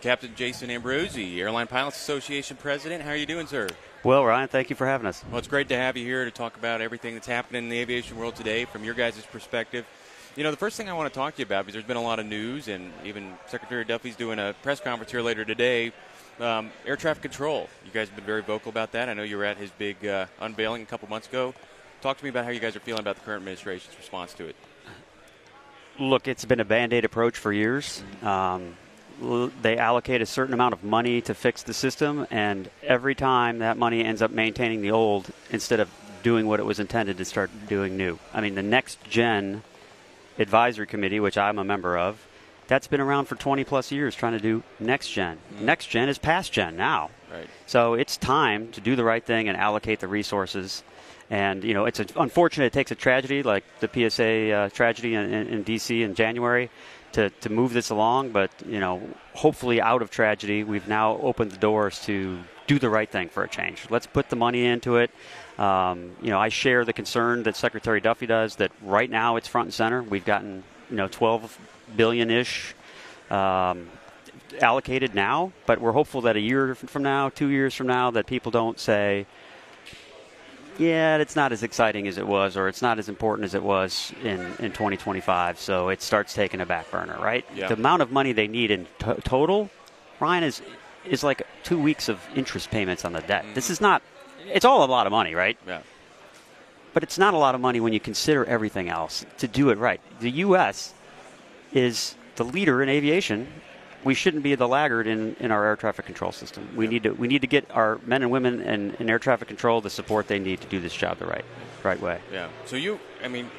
Captain Jason Ambrosi, Airline Pilots Association President. How are you doing, sir? Well, Ryan, thank you for having us. Well, it's great to have you here to talk about everything that's happening in the aviation world today from your guys' perspective. You know, the first thing I want to talk to you about, because there's been a lot of news, and even Secretary Duffy's doing a press conference here later today, air traffic control. You guys have been very vocal about that. I know you were at his big unveiling a couple months ago. Talk to me about how you guys are feeling about the current administration's response to it. Look, it's been a Band-Aid approach for years. They allocate a certain amount of money to fix the system, and every time that money ends up maintaining the old instead of doing what it was intended to start doing new. I mean, the Next Gen Advisory Committee, which I'm a member of, that's been around for 20-plus years trying to do Next Gen. Next Gen is past Gen now. Right. So it's time to do the right thing and allocate the resources. And, you know, it's unfortunate it takes a tragedy like the PSA tragedy in D.C. in January to move this along. But, you know, hopefully out of tragedy, we've now opened the doors to do the right thing for a change. Let's put the money into it. You know, I share the concern that Secretary Duffy does that right now it's front and center. We've gotten, you know, $12 billion-ish allocated now, but we're hopeful that a year from now, 2 years from now, that people don't say, yeah, it's not as exciting as it was, or it's not as important as it was in 2025, so it starts taking a back burner, right? Yeah. The amount of money they need in total, Ryan, is like 2 weeks of interest payments on the debt. This is not, it's all a lot of money, right? Yeah. But it's not a lot of money when you consider everything else to do it right. The U.S. is the leader in aviation. We shouldn't be the laggard in our air traffic control system. We need to get our men and women in air traffic control the support they need to do this job the right way. Yeah. So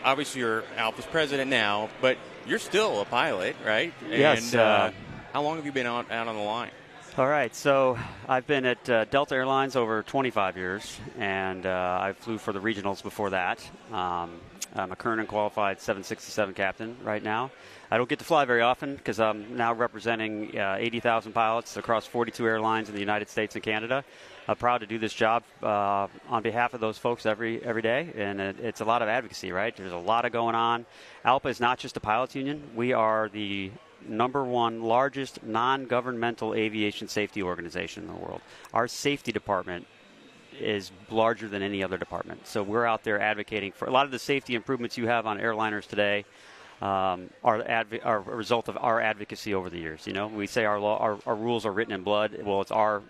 obviously you're ALPA's president now, but you're still a pilot, right? Yes. And how long have you been out on the line? All right. So I've been at Delta Airlines over 25 years, and I flew for the regionals before that. I'm a current and qualified 767 captain right now. I don't get to fly very often because I'm now representing 80,000 pilots across 42 airlines in the United States and Canada. I'm proud to do this job on behalf of those folks every day, and it's a lot of advocacy, right? There's a lot of going on. ALPA is not just a pilots union. We are the #1 largest non-governmental aviation safety organization in the world. Our safety department is larger than any other department. So we're out there advocating for a lot of the safety improvements you have on airliners today. Are a result of our advocacy over the years. You know, we say our rules are written in blood. Well, it's our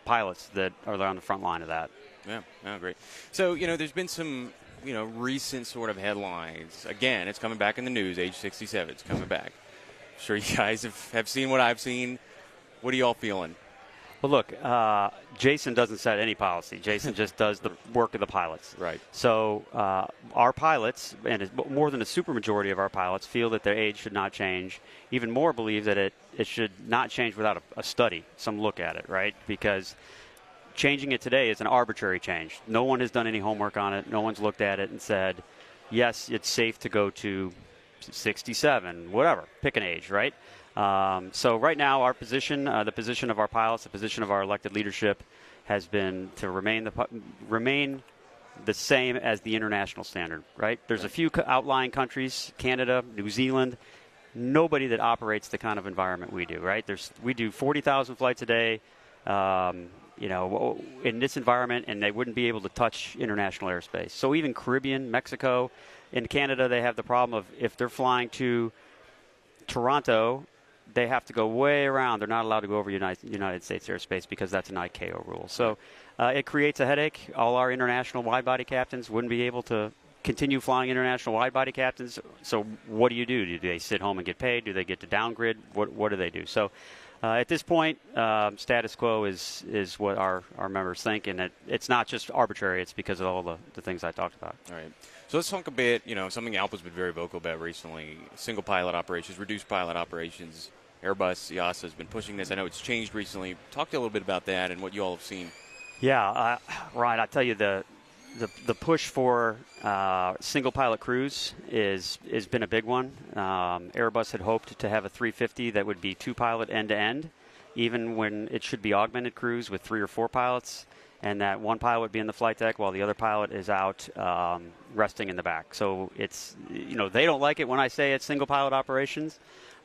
pilots that are on the front line of that. Yeah, oh, great. So, you know, there's been some, you know, recent sort of headlines. Again, it's coming back in the news, age 67. It's coming back. I'm sure you guys have seen what I've seen. What are you all feeling? Well, look, Jason doesn't set any policy. Jason just does the work of the pilots. Right. So our pilots, and more than a supermajority of our pilots, feel that their age should not change. Even more believe that it should not change without a study, some look at it, right? Because changing it today is an arbitrary change. No one has done any homework on it. No one's looked at it and said, yes, it's safe to go to 67, whatever, pick an age, right? So right now our position, the position of our pilots, the position of our elected leadership has been to remain the same as the international standard, right? There's a few outlying countries, Canada, New Zealand, nobody that operates the kind of environment we do, right? We do 40,000 flights a day, you know, in this environment, and they wouldn't be able to touch international airspace. So even Caribbean, Mexico, in Canada, they have the problem of if they're flying to Toronto, they have to go way around. They're not allowed to go over United States airspace because that's an ICAO rule. So it creates a headache. All our international wide-body captains wouldn't be able to continue flying international wide-body captains. So what do? Do they sit home and get paid? Do they get to downgrid? What do they do? So at this point, status quo is what our members think, and it's not just arbitrary. It's because of all the things I talked about. All right. So let's talk a bit, you know, something ALPA's been very vocal about recently, single pilot operations, reduced pilot operations. Airbus, EASA has been pushing this. I know it's changed recently. Talk to you a little bit about that and what you all have seen. Yeah, Ryan, I'll tell you the push for single pilot crews has been a big one. Airbus had hoped to have a 350 that would be two pilot end to end, even when it should be augmented crews with 3 or 4 pilots, and that one pilot would be in the flight deck while the other pilot is out resting in the back. So it's, you know, they don't like it when I say it's single pilot operations.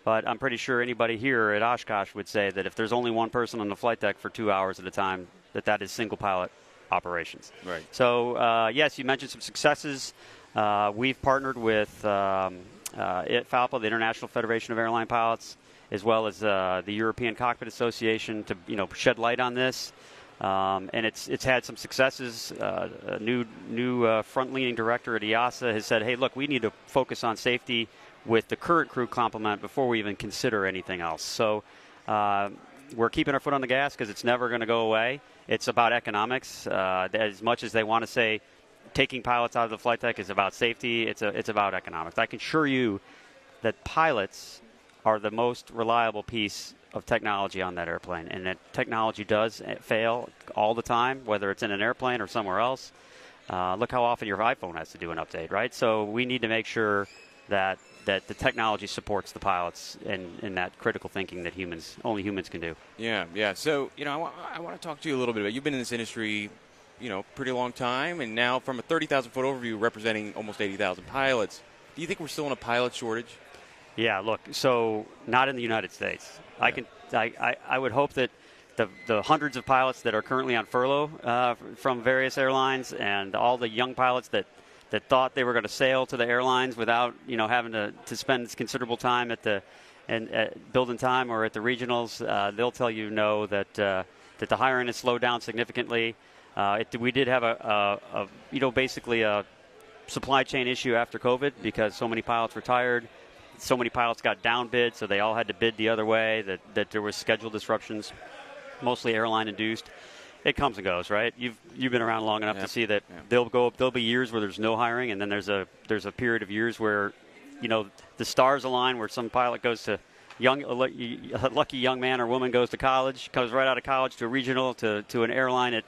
but I'm pretty sure anybody here at Oshkosh would say that if there's only one person on the flight deck for 2 hours at a time, that is single pilot operations. Right. So, yes, you mentioned some successes. We've partnered with FALPA, the International Federation of Airline Pilots, as well as the European Cockpit Association to shed light on this. And it's had some successes. A new front-leaning director at EASA has said, hey, look, we need to focus on safety with the current crew complement before we even consider anything else. So we're keeping our foot on the gas because it's never going to go away. It's about economics. As much as they want to say taking pilots out of the flight deck is about safety, it's about economics. I can assure you that pilots are the most reliable piece of technology on that airplane, and that technology does fail all the time, whether it's in an airplane or somewhere else. Look how often your iPhone has to do an update, right? So we need to make sure that the technology supports the pilots in that critical thinking that only humans can do. Yeah. So, I want to talk to you a little bit about, you've been in this industry, pretty long time, and now from a 30,000-foot overview representing almost 80,000 pilots, do you think we're still in a pilot shortage? Yeah, look, so not in the United States. Yeah. I would hope that the hundreds of pilots that are currently on furlough from various airlines and all the young pilots that thought they were going to sail to the airlines without having to spend considerable time at building time or at the regionals, they'll tell you that the hiring has slowed down significantly. We did have basically a supply chain issue after COVID because so many pilots retired. So many pilots got downbid, so they all had to bid the other way, that there was schedule disruptions, mostly airline-induced. It comes and goes, right? You've been around long enough to see that there'll be years where there's no hiring, and then there's a period of years where, the stars align, where some pilot goes to a lucky young man or woman goes to college, comes right out of college to a regional, to an airline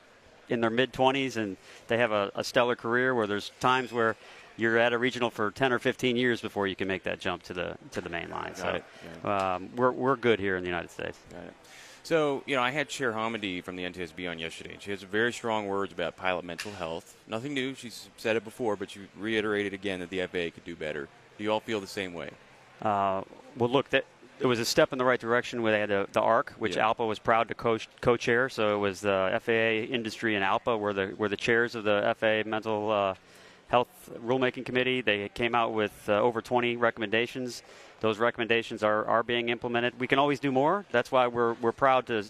in their mid-20s, and they have a stellar career, where there's times where you're at a regional for 10 or 15 years before you can make that jump to the main line. So we're good here in the United States. Got it. So, I had Chair Hamidi from the NTSB on yesterday, and she has very strong words about pilot mental health. Nothing new. She's said it before, but she reiterated again that the FAA could do better. Do you all feel the same way? Well, look, it was a step in the right direction where they had the ARC, which ALPA was proud to co-chair. So it was the FAA industry and ALPA were the chairs of the FAA mental Health Rulemaking Committee. They came out with over 20 recommendations. Those recommendations are being implemented. We can always do more. That's why we're proud to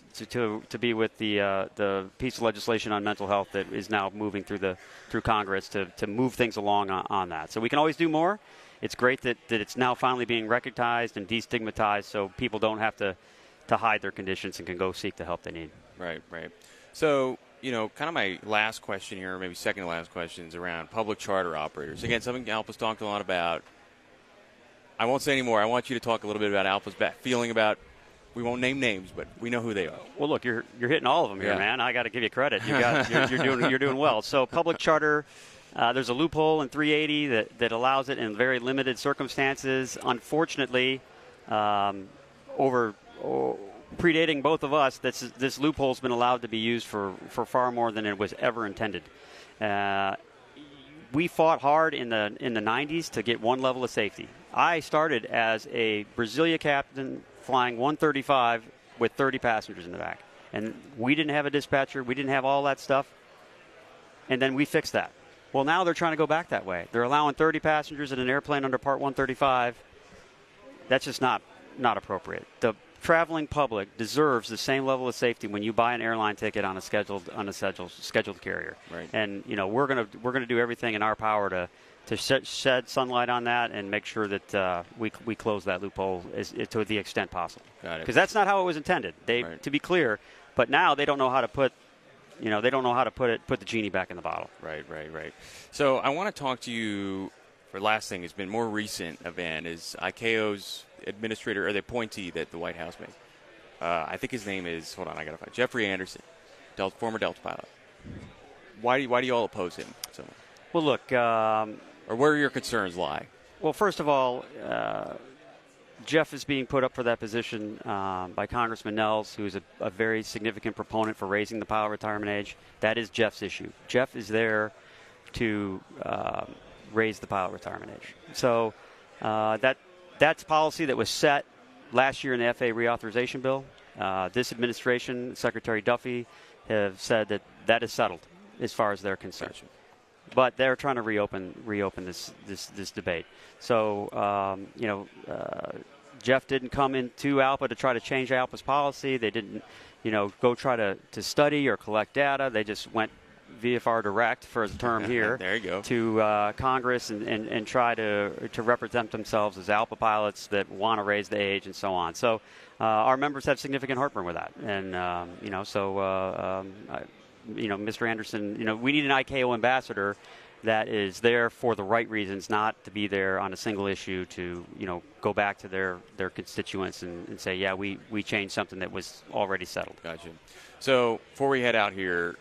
be with the piece of legislation on mental health that is now moving through Congress to move things along on that. So we can always do more. It's great that it's now finally being recognized and destigmatized, so people don't have to hide their conditions and can go seek the help they need. Right. So, kind of my last question here, or maybe second to last question, is around public charter operators. Again, something ALPA's talked a lot about. I won't say any more. I want you to talk a little bit about ALPA's feeling about, we won't name names, but we know who they are. Well, look, you're hitting all of them here, man. I got to give you credit. You're doing well. So public charter, there's a loophole in 380 that allows it in very limited circumstances. Unfortunately, predating both of us, this loophole's been allowed to be used for far more than it was ever intended. We fought hard in the 90s to get one level of safety. I started as a Brasilia captain flying 135 with 30 passengers in the back. And we didn't have a dispatcher. We didn't have all that stuff. And then we fixed that. Well, now they're trying to go back that way. They're allowing 30 passengers in an airplane under Part 135. That's just not appropriate. The traveling public deserves the same level of safety when you buy an airline ticket on a scheduled carrier. Right. And we're gonna do everything in our power to shed sunlight on that and make sure that we close that loophole to the extent possible. Got it. Because that's not how it was intended. To be clear, but now they don't know how to put the genie back in the bottle. Right. So I want to talk to you. For last thing, has been more recent event is ICAO's administrator or the appointee that the White House made. I think his name is, hold on, I got to find Jeffrey Anderson, former Delta pilot. Why do you all oppose him so much? Well, look, or where your concerns lie? Well, first of all, Jeff is being put up for that position by Congressman Nels, who is a very significant proponent for raising the pilot retirement age. That is Jeff's issue. Jeff is there to raise the pilot retirement age. So that's policy that was set last year in the FAA reauthorization bill, this administration, Secretary Duffy, have said that that is settled as far as they're concerned. Gotcha. But they're trying to reopen this debate. So Jeff didn't come into ALPA to try to change ALPA's policy. They didn't go try to study or collect data. They just went VFR direct for his term here. There you go. To Congress and try to represent themselves as ALPA pilots that want to raise the age and so on. So our members have significant heartburn with that, and Mr. Anderson, we need an ICAO ambassador that is there for the right reasons, not to be there on a single issue to go back to their constituents and say, yeah, we changed something that was already settled. Gotcha. So before we head out here,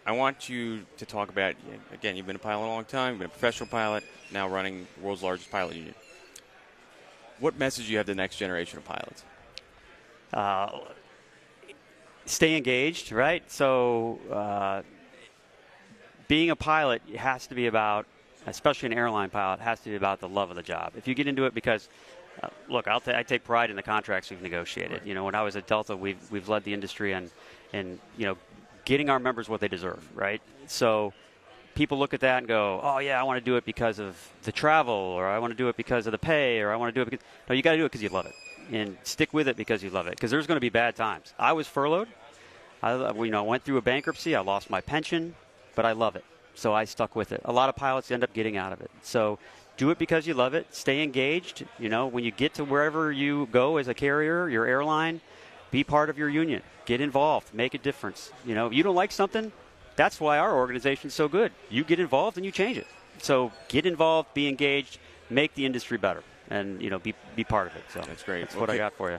I want you to talk about, again, you've been a pilot a long time, you've been a professional pilot, now running the world's largest pilot union. What message do you have to the next generation of pilots? Stay engaged, right? So being a pilot has to be about, especially an airline pilot, has to be about the love of the job. If you get into it because, look, I take pride in the contracts we've negotiated. Right. When I was at Delta, we've led the industry and getting our members what they deserve, right? So people look at that and go, oh, yeah, I want to do it because of the travel, or I want to do it because of the pay, or I want to do it because... No, you got to do it because you love it. And stick with it because you love it, because there's going to be bad times. I was furloughed. I went through a bankruptcy. I lost my pension, but I love it. So I stuck with it. A lot of pilots end up getting out of it. So do it because you love it. Stay engaged. When you get to wherever you go as a carrier, your airline, be part of your union. Get involved. Make a difference. If you don't like something, that's why our organization is so good. You get involved and you change it. So get involved, be engaged, make the industry better, and be part of it. So that's great. That's what I got for you.